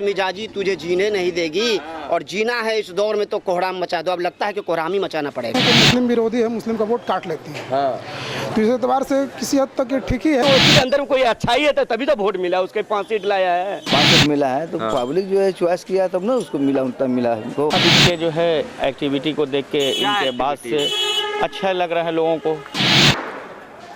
मिजाजी तुझे जीने नहीं देगी, और जीना है इस दौर में तो कोहराम मचा दो। अब लगता है कि कोहराम ही मचाना पड़ेगा। तो मुस्लिम विरोधी है, मुस्लिम का वोट काट लेती है। तो इस एतबार से किसी हद तक ये ठीक ही है। तो उसके अंदर में कोई अच्छाई है तो तभी तो वोट मिला, उसके 5 सीट लाया है। 5 सीट मिला है तो पब्लिक जो है चॉइस किया तब ना उसको मिला, उतना मिला हमको। अब इनके जो है एक्टिविटी को देख के इनके बात से अच्छा लग रहा है लोगों को।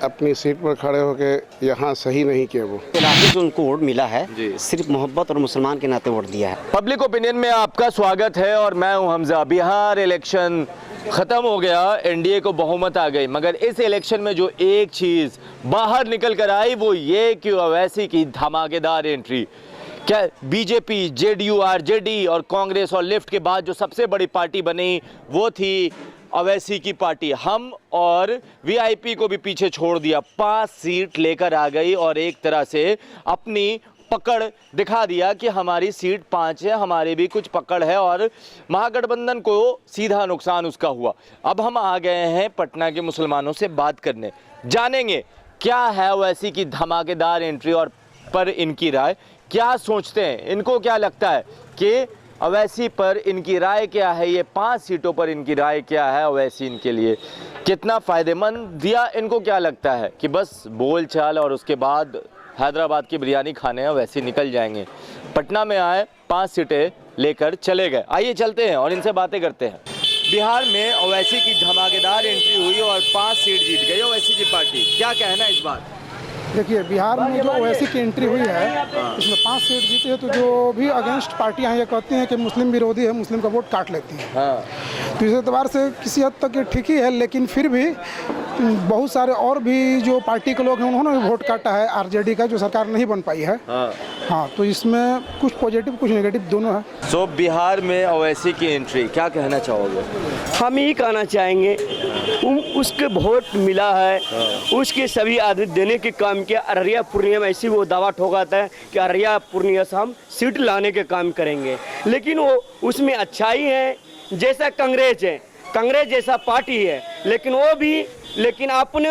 अपनी सीट पर खड़े होके यहाँ सही नहीं किया वो। राकेश उनको वोट मिला है, सिर्फ मोहब्बत और मुसलमान के नाते वोट दिया है। पब्लिक ओपिनियन में आपका स्वागत है और मैं हूं हमजा। बिहार इलेक्शन खत्म हो गया, एनडीए को बहुमत आ गई, मगर इस इलेक्शन में जो एक चीज बाहर निकल कर आई वो ये कि ओवैसी की धमाकेदार एंट्री। क्या बीजेपी, जेडीयू, आरजेडी और कांग्रेस और लेफ्ट के बाद जो सबसे बड़ी पार्टी बनी वो थी ओवैसी की पार्टी। हम और वीआईपी को भी पीछे छोड़ दिया, 5 सीट लेकर आ गई और एक तरह से अपनी पकड़ दिखा दिया कि हमारी सीट 5 है, हमारे भी कुछ पकड़ है, और महागठबंधन को सीधा नुकसान उसका हुआ। अब हम आ गए हैं पटना के मुसलमानों से बात करने, जानेंगे क्या है ओवैसी की धमाकेदार एंट्री और पर इनकी राय, क्या सोचते हैं, इनको क्या लगता है कि ओवैसी पर इनकी राय क्या है, ये 5 सीटों पर इनकी राय क्या है, ओवैसी इनके लिए कितना फ़ायदेमंद दिया, इनको क्या लगता है कि बस बोल चाल और उसके बाद हैदराबाद की बिरयानी खाने ओवैसी निकल जाएंगे। पटना में आए, 5 सीटें लेकर चले गए। आइए चलते हैं और इनसे बातें करते हैं। बिहार में ओवैसी की धमाकेदार एंट्री हुई और 5 सीट जीत गई ओवैसी की पार्टी, क्या कहना है इस बार? देखिए, बिहार में जो ओवैसी की एंट्री हुई है इसमें 5 सीट जीती है, तो जो भी अगेंस्ट पार्टियां ये कहती हैं कि मुस्लिम विरोधी है, मुस्लिम का वोट काट लेती हैं। तो इस एतबार से किसी हद तक ये ठीक ही है, लेकिन फिर भी बहुत सारे और भी जो पार्टी के लोग हैं उन्होंने भी वोट काटा है आरजेडी का, जो सरकार नहीं बन पाई है। हाँ, तो इसमें कुछ पॉजिटिव कुछ नेगेटिव दोनों है। सो बिहार में ओवैसी की एंट्री, क्या कहना चाहोगे? हम ही कहना चाहेंगे उसके वोट मिला है, उसके सभी आदमी देने के काम किया। अररिया पूर्णिया में ऐसी वो दावा ठोकाता है कि अररिया पूर्णिया से हम सीट लाने के काम करेंगे, लेकिन वो उसमें अच्छाई है। जैसा कांग्रेस है, कांग्रेस जैसा पार्टी है, लेकिन अपने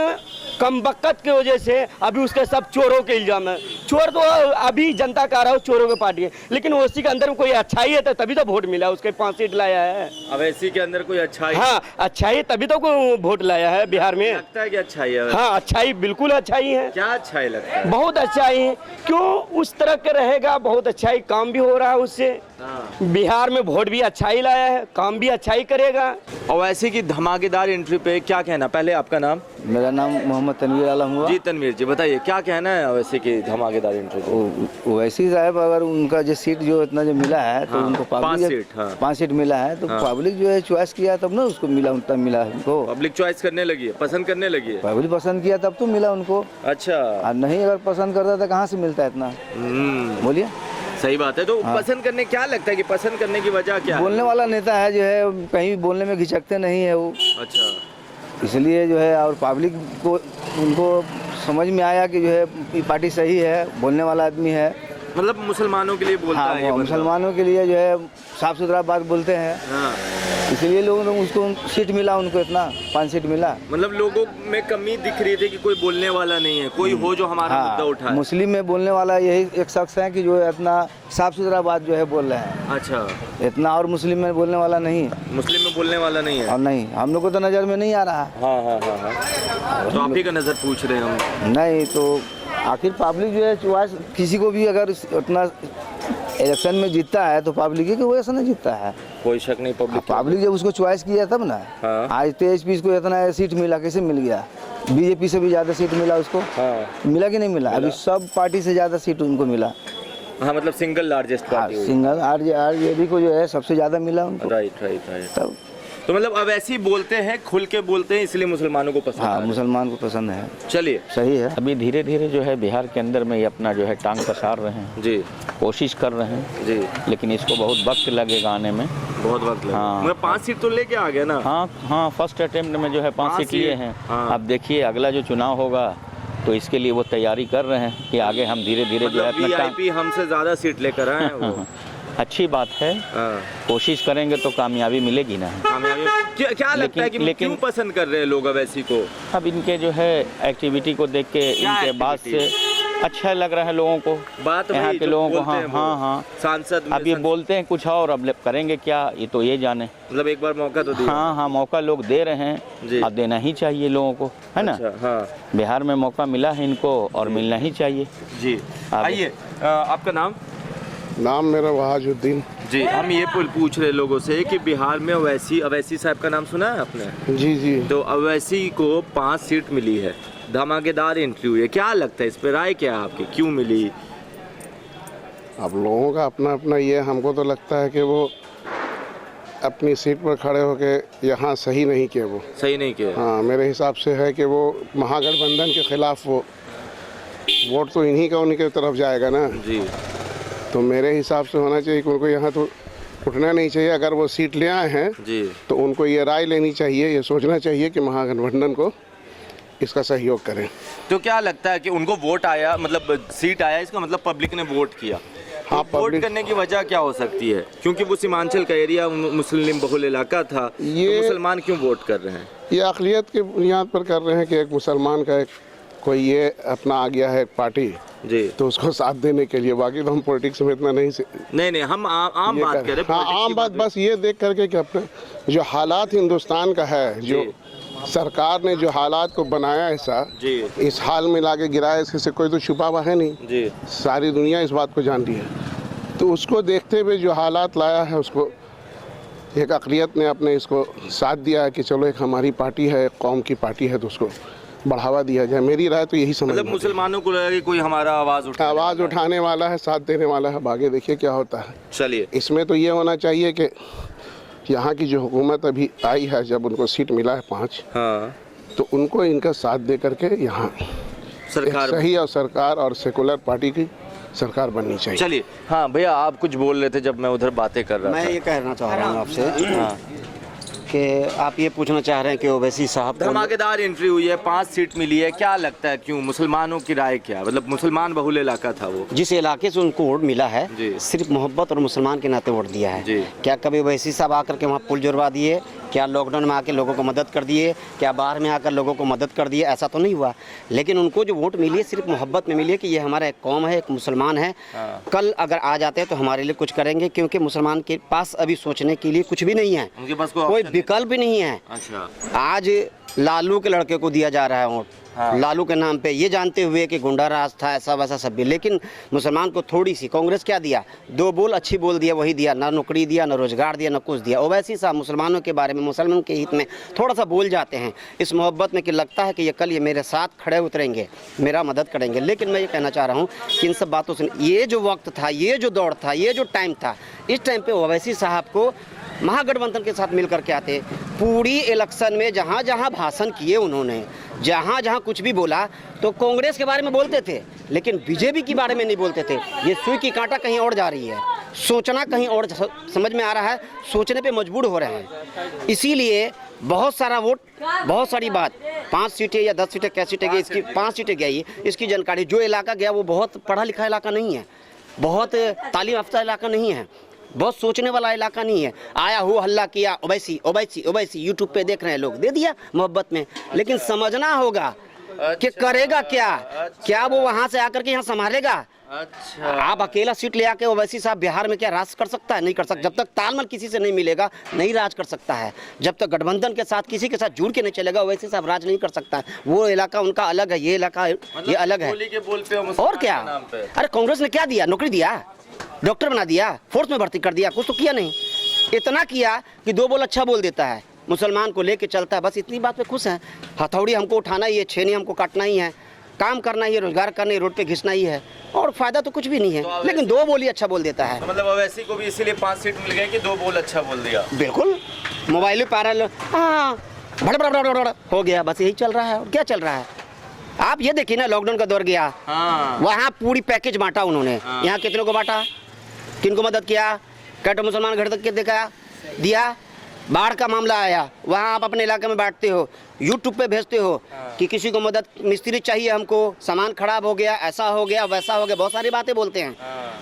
कम बकत की वजह से अभी उसके सब चोरों के इल्जाम है। चोर तो अभी जनता का रहा हो, चोरों की पार्टी है, लेकिन उसी के अंदर में कोई अच्छाई है तो तभी तो वोट मिला, उसके 5 सीट लाया है। ओवैसी के अंदर कोई अच्छाई? हाँ, अच्छाई तभी तो कोई वोट लाया है बिहार में। लगता है कि अच्छाई है? हाँ, अच्छाई, बिल्कुल अच्छाई है। क्या अच्छाई लगता है? बहुत अच्छाई है, क्यों उस तरह के रहेगा, बहुत अच्छाई, काम भी हो रहा है उससे। बिहार में वोट भी अच्छाई लाया है, काम भी अच्छाई करेगा। ओवैसी की धमाकेदार एंट्री पे क्या कहना? पहले आपका नाम? मेरा नाम मोहम्मद तनवीर आलम हुआ। जी तनवीर जी, बताइए क्या कहना है ओवैसी की धमाकेदार एंट्री पे? ओवैसी साहब अगर उनका जो सीट जो इतना जो मिला है तो उनको 5 सीट मिला है, तो पब्लिक जो है चॉइस किया तब ना उसको मिला, उतना मिला उनको। पब्लिक चॉइस करने लगी है, पसंद करने लगी है। पब्लिक पसंद किया तब तो मिला उनको। अच्छा, और नहीं अगर पसंद करता था कहाँ से मिलता है इतना? बोलिए। सही बात है। तो पसंद करने, क्या लगता है कि पसंद करने की वजह क्या है? बोलने वाला नेता है जो है, कहीं बोलने में घिचकते नहीं है वो। अच्छा, इसलिए जो है, और पब्लिक को उनको समझ में आया कि जो है ये पार्टी सही है, बोलने वाला आदमी है, मतलब मुसलमानों के लिए बोलता है ये बंदा। मुसलमानों के लिए जो है साफ सुथरा बात बोलते हैं। इसलिए लोगों ने उसको सीट मिला, उनको इतना 5 सीट मिला। मतलब लोगों में कमी दिख रही थी कि कोई बोलने वाला नहीं है, कोई हो जो हमारा मुद्दा उठाए। मुस्लिम में बोलने वाला यही एक शख्स है कि जो इतना साफ सुथरा बात जो है बोल रहे हैं। अच्छा, इतना और मुस्लिम में बोलने वाला नहीं है। मुस्लिम में बोलने वाला नहीं है, और नहीं, हम लोग को तो नज़र में नहीं आ रहा। हाँ। तो आप ही का नज़र पूछ रहे हैं हम। नहीं, तो आखिर पब्लिक जो है चॉइस, किसी को भी अगर उतना इलेक्शन में जीतता है तो पब्लिक ही की वजह से नहीं जीतता है, कोई शक नहीं। पब्लिक जब उसको चॉइस किया तब ना। आज THP को इतना सीट मिला, कैसे मिल गया? बीजेपी से भी ज़्यादा सीट मिला उसको। मिला कि नहीं मिला? अभी सब पार्टी से ज़्यादा सीट उनको मिला। हाँ, मतलब single largest party. Single RJD को जो है सबसे ज़्यादा मिला उनको। राइट। तब तो मतलब अब ऐसे ही बोलते हैं, खुल के बोलते हैं, इसलिए मुसलमानों को पसंद। हाँ, मुसलमान को पसंद है। चलिए, सही है। अभी धीरे धीरे जो है बिहार के अंदर में ये अपना जो है टांग पसार रहे हैं जी, कोशिश कर रहे हैं जी, लेकिन इसको बहुत वक्त लगेगा आने में, बहुत वक्त लगेगा। हाँ। मतलब 5 सीट तो लेके आ गया ना। हाँ, फर्स्ट अटेम्प्ट में जो है 5 सीट लिए हैं। अब देखिए अगला जो चुनाव होगा तो इसके लिए वो तैयारी कर रहे हैं कि आगे हम धीरे धीरे जो है वीआईपी हमसे ज़्यादा सीट लेकर आए हैं वो। अच्छी बात है, कोशिश करेंगे तो कामयाबी मिलेगी ना। कामयाबी क्या लगता है कि क्यों पसंद कर रहे हैं लोग ओवैसी को? अब इनके जो है एक्टिविटी को देख के इनके बात से अच्छा लग रहा है लोगों को, बात यहाँ वही के जो लोगों को। बोलते हाँ हैं वो। हाँ हाँ, सांसद में अब ये बोलते हैं कुछ और, अब करेंगे क्या ये तो ये जाने। मतलब एक बार मौका तो दिया। हाँ हाँ, मौका लोग दे रहे जी। हैं, अब देना ही चाहिए लोगों को, है ना। अच्छा, हाँ बिहार में मौका मिला है इनको और मिलना ही चाहिए। जी। आइए, आपका नाम? नाम मेरा वहाजुद्दीन। जी, हम ये पूछ रहे लोगों से कि बिहार में अवैसी साहब का नाम सुना है आपने? जी जी। तो अवैसी को 5 सीट मिली है, धमाकेदार एंट्री हुई है, क्या लगता है इस पे, राय क्या है आपकी, क्यों मिली? अब लोगों का अपना अपना ये, हमको तो लगता है कि वो अपनी सीट पर खड़े होके यहाँ सही नहीं किए वो। सही नहीं किया। हाँ, मेरे हिसाब से है कि वो महागठबंधन के खिलाफ वो वोट तो इन्हीं का उनकी तरफ जाएगा ना। जी। तो मेरे हिसाब से होना चाहिए कि उनको यहाँ तो उठना नहीं चाहिए। अगर वो सीट ले आए हैं जी। तो उनको ये राय लेनी चाहिए, ये सोचना चाहिए कि महागठबंधन को इसका सहयोग करें। तो क्या लगता है कि उनको वोट आया, मतलब सीट आया, इसका मतलब पब्लिक ने वोट किया। हाँ, तो वोट पब्लिक करने की वजह क्या हो सकती है? क्योंकि वो सीमांचल का एरिया मुस्लिम बहुल इलाका था, तो मुसलमान क्यों वोट कर रहे हैं? ये अक़लियत की बुनियाद पर कर रहे हैं कि एक मुसलमान का एक कोई ये अपना आ गया है पार्टी जी, तो उसको साथ देने के लिए। बाकी तो हम पॉलिटिक्स में इतना नहीं हम आम ये बात कर कर रहे हैं। हाँ, आम बात बस ये देख करके कि अपने जो हालात हिंदुस्तान का है, जो सरकार ने जो हालात को बनाया ऐसा, जी इस हाल में लाके गिराया, इससे कोई तो छुपा हुआ है नहीं जी, सारी दुनिया इस बात को जानती है। तो उसको देखते हुए जो हालात लाया है, उसको एक अक़लियत ने अपने इसको साथ दिया है कि चलो एक हमारी पार्टी है, एक कौम की पार्टी है, तो उसको बढ़ावा दिया जाए। मेरी राय तो यही समझ मतलब मुसलमानों को लगा कि कोई हमारा आवाज़ उठाने वाला है, साथ देने वाला है। आगे देखिए क्या होता है। चलिए, इसमें तो ये होना चाहिए कि यहाँ की जो हुकूमत अभी आई है, जब उनको सीट मिला है 5, हाँ, तो उनको इनका साथ दे करके यहाँ सरकार सही और सरकार और सेकुलर पार्टी की सरकार बननी चाहिए। चलिए, हाँ भैया, आप कुछ बोल रहे थे जब मैं उधर बातें कर रहा मैं था। ये कहना चाह रहा हूँ आपसे कि आप ये पूछना चाह रहे हैं कि ओवैसी साहब को धमाकेदार एंट्री हुई है, 5 सीट मिली है, क्या लगता है क्यों? मुसलमानों की राय क्या? मतलब मुसलमान बहुल इलाका था वो, जिस इलाके से उनको वोट मिला है, जी। सिर्फ मोहब्बत और मुसलमान के नाते वोट दिया है। जी। क्या कभी ओवैसी साहब आकर के वहाँ पुल जुड़वा दिए? क्या लॉकडाउन में आकर लोगों को मदद कर दिए? क्या बाहर में आकर लोगों को मदद कर दिए? ऐसा तो नहीं हुआ। लेकिन उनको जो वोट मिली है सिर्फ मोहब्बत में मिली है कि ये हमारा एक कौम है, एक मुसलमान है। कल अगर आ जाते हैं तो हमारे लिए कुछ करेंगे, क्योंकि मुसलमान के पास अभी सोचने के लिए कुछ भी नहीं है, उनके पास कोई विकल्प नहीं है। अच्छा, आज लालू के लड़के को दिया जा रहा है वोट, लालू के नाम पे, ये जानते हुए कि गुंडा राज था, ऐसा वैसा सब भी। लेकिन मुसलमान को थोड़ी सी कांग्रेस क्या दिया? 2 बोल अच्छी बोल दिया, वही दिया। ना नौकरी दिया, ना रोजगार दिया, ना कुछ दिया। ओवैसी साहब मुसलमानों के बारे में, मुसलमानों के हित में थोड़ा सा बोल जाते हैं, इस मोहब्बत में कि लगता है कि ये कल ये मेरे साथ खड़े उतरेंगे, मेरा मदद करेंगे। लेकिन मैं ये कहना चाह रहा हूँ कि इन सब बातों से, ये जो वक्त था, ये जो दौर था, ये जो टाइम था, इस टाइम पे ओवैसी साहब को महागठबंधन के साथ मिल करके आते। पूरी इलेक्शन में जहाँ जहाँ भाषण किए उन्होंने, जहाँ जहाँ कुछ भी बोला, तो कांग्रेस के बारे में बोलते थे, लेकिन बीजेपी के बारे में नहीं बोलते थे। ये सुई की कांटा कहीं और जा रही है, सोचना कहीं और समझ में आ रहा है, सोचने पे मजबूर हो रहे हैं। इसीलिए बहुत सारा वोट, बहुत सारी बात, 5 सीटें या 10 सीटें, कैसी सीटें गई, इसकी 5 सीटें गई, इसकी जानकारी। जो इलाका गया वो बहुत पढ़ा लिखा इलाका नहीं है, बहुत तालीम याफ्ता इलाका नहीं है, बहुत सोचने वाला इलाका नहीं है। आया हो हल्ला किया, ओवैसी ओवैसी ओवैसी, यूट्यूब पे देख रहे हैं लोग, दे दिया मोहब्बत में। लेकिन समझना होगा कि करेगा क्या, क्या वो वहाँ से आकर के यहाँ संभालेगा? अच्छा, आप अकेला सीट ले आके ओवैसी साहब बिहार में क्या राज कर सकता है? नहीं कर सकता। जब तक तालमेल किसी से नहीं मिलेगा, नहीं राज कर सकता है। जब तक गठबंधन के साथ किसी के साथ जुड़ के नहीं चलेगा, ओवैसी साहब राज नहीं कर सकता है। वो इलाका उनका अलग है, ये इलाका ये अलग है। बोली के बोल पे और क्या? अरे कांग्रेस ने क्या दिया? नौकरी दिया, डॉक्टर बना दिया, फोर्स में भर्ती कर दिया, कुछ तो किया नहीं। इतना किया कि 2 बोल अच्छा बोल देता है, मुसलमान को लेके चलता है, बस इतनी बात पे खुश हैं। हथौड़ी हमको उठाना ही है, छेनी हमको काटना ही है, काम करना ही है, रोजगार करना ही, रोड पे घिसना ही है, और फायदा तो कुछ भी नहीं है। लेकिन 2 बोल ही अच्छा बोल देता है। तो मतलब ओवैसी को भी इसीलिए 5 सीट मिल गए कि 2 बोल अच्छा बोल दिया। बिल्कुल, मोबाइल पे पैरल हाँ भड़ भड़ भड़ भड़ हो गया, बस यही चल रहा है। और क्या चल रहा है? आप ये देखिए ना, लॉकडाउन का दौर गया, वहाँ पूरी पैकेज बांटा उन्होंने। यहाँ कितनों को बांटा, किनको मदद किया, कैटे मुसलमान घर तक के देखा दिया। बाढ़ का मामला आया, वहाँ आप अपने इलाके में बांटते हो, यूट्यूब पे भेजते हो कि किसी को मदद, मिस्त्री चाहिए हमको, सामान खराब हो गया, ऐसा हो गया, वैसा हो गया, बहुत सारी बातें बोलते हैं।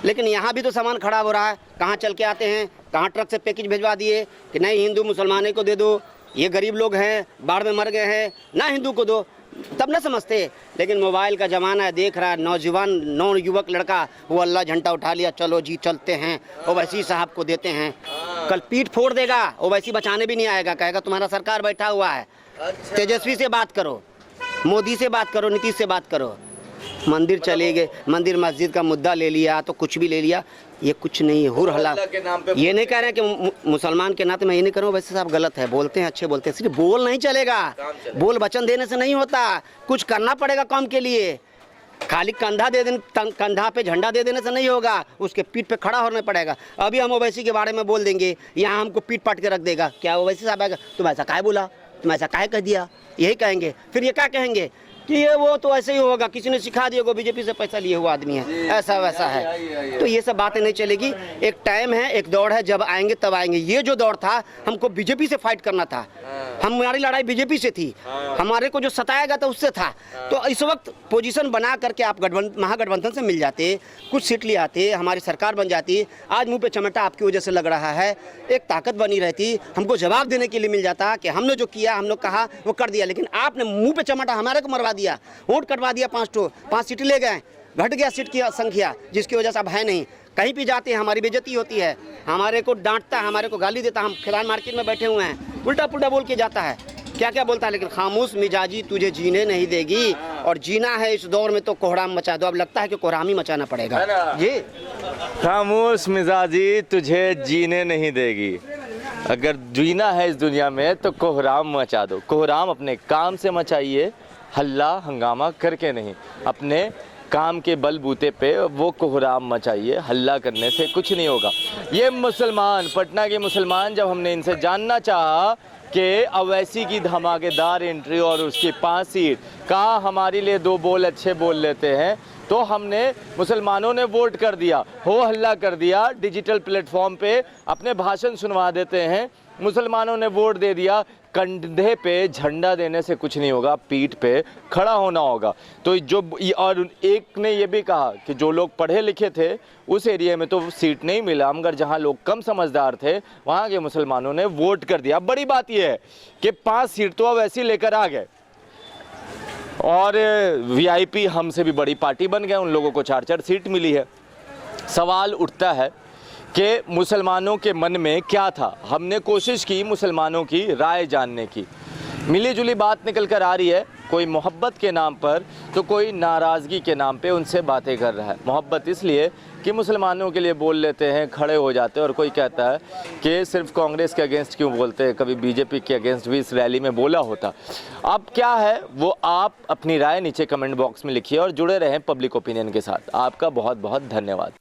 लेकिन यहाँ भी तो सामान खराब हो रहा है, कहाँ चल के आते हैं, कहाँ ट्रक से पैकेज भिजवा दिए कि नहीं हिंदू मुसलमाने को दे दो, ये गरीब लोग हैं, बाढ़ में मर गए हैं, ना हिंदू को दो। तब ना समझते। लेकिन मोबाइल का ज़माना है, देख रहा है नौजवान युवक लड़का, वो अल्लाह झंडा उठा लिया, चलो जी चलते हैं, ओवैसी साहब को देते हैं, कल पीठ फोड़ देगा, ओवैसी बचाने भी नहीं आएगा, कहेगा तुम्हारा सरकार बैठा हुआ है। तेजस्वी से बात करो, मोदी से बात करो, नीतीश से बात करो। मंदिर चले गए, मंदिर मस्जिद का मुद्दा ले लिया तो कुछ भी ले लिया, ये कुछ नहीं है। हुर हला ये नहीं कह रहे कि मुसलमान के नाते मैं ये नहीं करूँ, वैसे साहब गलत है, बोलते हैं अच्छे बोलते हैं, सिर्फ बोल नहीं चलेगा, बोल वचन देने से नहीं होता, कुछ करना पड़ेगा कौम के लिए। खाली कंधा पे झंडा दे देने से नहीं होगा, उसके पीठ पे खड़ा होना पड़ेगा। अभी हम ओवैसी के बारे में बोल देंगे, यहाँ हमको पीठ पाट के रख देगा, क्या ओवैसी साहब आएगा तुम ऐसा काहे बोला, तुम ऐसा काहे कह दिया, यही कहेंगे। फिर ये क्या कहेंगे कि ये वो तो ऐसे ही होगा, किसी ने सिखा दिया, बीजेपी से पैसा लिए हुआ आदमी है, ऐसा वैसा है। तो ये सब बातें नहीं चलेगी। एक टाइम है, एक दौड़ है, जब आएंगे तब आएंगे। ये जो दौड़ था, हमको बीजेपी से फाइट करना था, हमारी लड़ाई बीजेपी से थी, हमारे को जो सताया गया था उससे था। तो इस वक्त पोजीशन बना करके आप महागठबंधन से मिल जाते, कुछ सीट ले आते, हमारी सरकार बन जाती। आज मुंह पे चमटा आपकी वजह से लग रहा है, एक ताकत बनी रहती, हमको जवाब देने के लिए मिल जाता कि हमने जो किया, हम लोग कहा वो कर दिया। लेकिन आपने मुंह पे चमटा हमारे को मरवा दिया, वोट कटवा दिया, 5 सीटें ले गए, घट गया सीट की संख्या, जिसकी वजह से अब है नहीं। कहीं भी जाते हैं हमारी बेइज्जती होती है, हमारे को डांटता है, हमारे को गाली देता है। हम खिलान मार्केट में बैठे हुए हैं, उल्टा पुल्टा बोल के जाता है, क्या क्या बोलता है। लेकिन खामोश मिजाजी तुझे जीने नहीं देगी, और जीना है इस दौर में तो कोहराम मचा दो। अब लगता है कि कोहराम ही मचाना पड़ेगा जी। खामोश मिजाजी तुझे जीने नहीं देगी, अगर जीना है इस दुनिया में तो कोहराम मचा दो। कोहराम अपने काम से मचाइए, हल्ला हंगामा करके नहीं, अपने काम के बलबूते पे वो कोहराम मचाइए, हल्ला करने से कुछ नहीं होगा। ये मुसलमान, पटना के मुसलमान, जब हमने इनसे जानना चाहा कि ओवैसी की धमाकेदार एंट्री और उसकी 5 सीट, कहा हमारे लिए 2 बोल अच्छे बोल लेते हैं, तो हमने मुसलमानों ने वोट कर दिया, हो हल्ला कर दिया, डिजिटल प्लेटफॉर्म पे अपने भाषण सुनवा देते हैं, मुसलमानों ने वोट दे दिया। कंधे पे झंडा देने से कुछ नहीं होगा, पीठ पे खड़ा होना होगा। तो जो, और एक ने ये भी कहा कि जो लोग पढ़े लिखे थे उस एरिया में तो सीट नहीं मिला, मगर जहां लोग कम समझदार थे वहां के मुसलमानों ने वोट कर दिया। बड़ी बात यह है कि 5 सीट तो अब ऐसी लेकर आ गए, और वीआईपी हमसे भी बड़ी पार्टी बन गए, उन लोगों को 4-4 सीट मिली है। सवाल उठता है कि मुसलमानों के मन में क्या था। हमने कोशिश की मुसलमानों की राय जानने की, मिली जुली बात निकल कर आ रही है। कोई मोहब्बत के नाम पर तो कोई नाराज़गी के नाम पे उनसे बातें कर रहा है। मोहब्बत इसलिए कि मुसलमानों के लिए बोल लेते हैं, खड़े हो जाते हैं, और कोई कहता है कि सिर्फ कांग्रेस के अगेंस्ट क्यों बोलते हैं, कभी बीजेपी के अगेंस्ट भी इस रैली में बोला होता। अब क्या है वो आप अपनी राय नीचे कमेंट बॉक्स में लिखिए और जुड़े रहें पब्लिक ओपिनियन के साथ। आपका बहुत बहुत धन्यवाद।